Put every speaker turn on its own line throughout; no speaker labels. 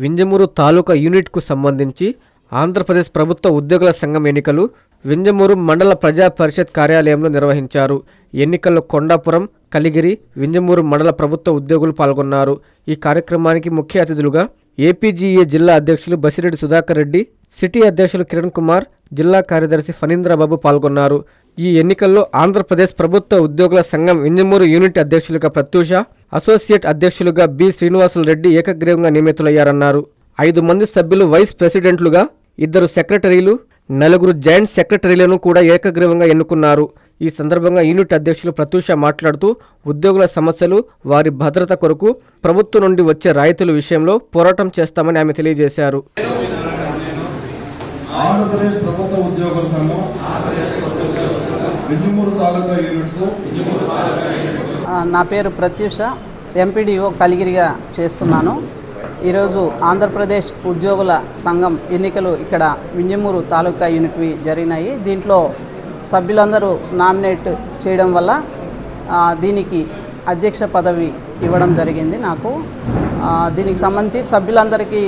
వింజమూరు తాలూకా యూనిట్కు సంబంధించి ఆంధ్రప్రదేశ్ ప్రభుత్వ ఉద్యోగుల సంఘం ఎన్నికలు వింజమూరు మండల ప్రజా పరిషత్ కార్యాలయంలో నిర్వహించారు. ఎన్నికల్లో కొండాపురం, కలిగిరి, వింజమూరు మండల ప్రభుత్వ ఉద్యోగులు పాల్గొన్నారు. ఈ కార్యక్రమానికి ముఖ్య అతిథులుగా ఏపీజీఏ జిల్లా అధ్యక్షులు బసిరెడ్డి సుధాకర్ రెడ్డి, సిటీ అధ్యక్షులు కిరణ్ కుమార్, జిల్లా కార్యదర్శి ఫణీంద్రబాబు పాల్గొన్నారు. ఈ ఎన్నికల్లో ఆంధ్రప్రదేశ్ ప్రభుత్వ ఉద్యోగుల సంఘం వింజమూరు యూనిట్ అధ్యక్షులుగా ప్రత్యూష, అసోసియేట్ అధ్యక్షులుగా బి శ్రీనివాసులు రెడ్డి ఏకగ్రీవంగా నియమితులయ్యారన్నారు. 5 మంది సభ్యులు వైస్ ప్రెసిడెంట్లుగా, 2 సెక్రటరీలు, 4 జాయింట్ సెక్రటరీలను కూడా ఏకగ్రీవంగా ఎన్నుకున్నారు. ఈ సందర్భంగా యూనిట్ అధ్యక్షులు ప్రత్యూష మాట్లాడుతూ ఉద్యోగుల సమస్యలు, వారి భద్రత కొరకు ప్రభుత్వం నుండి వచ్చే రాయితీల విషయంలో పోరాటం చేస్తామని ఆమె తెలియజేశారు.
ఆంధ్రప్రదేశ్ ప్రభుత్వ ఉద్యోగుల సంఘం వింజమూరు తాలూకా యూనిట్కు
నా పేరు ప్రత్యూష, ఎంపీడీఓ కలిగిరిగా చేస్తున్నాను. ఈరోజు ఆంధ్రప్రదేశ్ ఉద్యోగుల సంఘం ఎన్నికలు ఇక్కడ వింజమూరు తాలూకా యూనిట్వి జరిగినాయి. దీంట్లో సభ్యులందరూ నామినేట్ చేయడం వల్ల దీనికి అధ్యక్ష పదవి ఇవ్వడం జరిగింది నాకు. దీనికి సంబంధించి సభ్యులందరికీ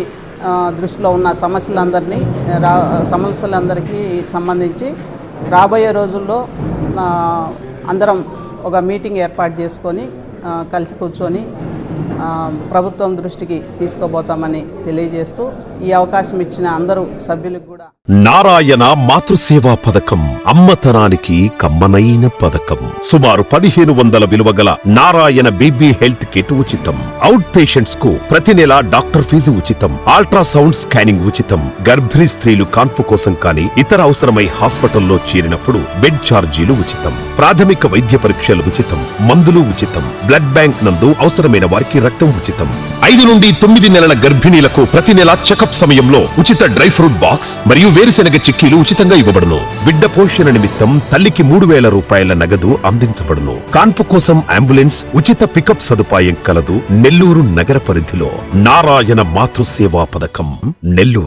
దృష్టిలో ఉన్న సమస్యలందరికీ సంబంధించి రాబోయే రోజుల్లో అందరం ఒక మీటింగ్ ఏర్పాటు చేసుకొని కలిసి కూర్చొని ప్రభుత్వం దృష్టికి తీసుకోబోతామని తెలియజేస్తూ ఈ అవకాశం ఇచ్చిన అందరూ సభ్యులకు కూడా.
నారాయణ మాతృసేవా పథకం అమ్మతనానికి కమ్మనైన పథకం. సుమారు 1500 విలువ గల నారాయణ బీబీ హెల్త్ కిట్ ఉచితం. అవుట్ పేషెంట్స్ కు ప్రతి నెల డాక్టర్ ఫీజు ఉచితం. అల్ట్రాసౌండ్ స్కానింగ్ ఉచితం. గర్భిణీ స్త్రీలు కాన్పు కోసం కానీ ఇతర అవసరమై హాస్పిటల్లో చేరినప్పుడు బెడ్ ఛార్జీలు ఉచితం. ప్రాథమిక వైద్య పరీక్షలు ఉచితం. మందులు ఉచితం. బ్లడ్ బ్యాంక్ నందు అవసరమైన వారికి రక్తం ఉచితం. 5 నుండి 9 నెలల గర్భిణీలకు ప్రతి నెల చెకప్ సమయంలో ఉచిత డ్రై ఫ్రూట్ బాక్స్ మరియు వేరుశెనగ చిక్కీలు ఉచితంగా ఇవ్వబడును. బిడ్డ పోషణ నిమిత్తం తల్లికి 3000 రూపాయల నగదు అందించబడును. కాన్పు కోసం అంబులెన్స్ ఉచిత పికప్ సదుపాయం కలదు. నెల్లూరు నగర పరిధిలో నారాయణ మాతృసేవా పథకం, నెల్లూరు.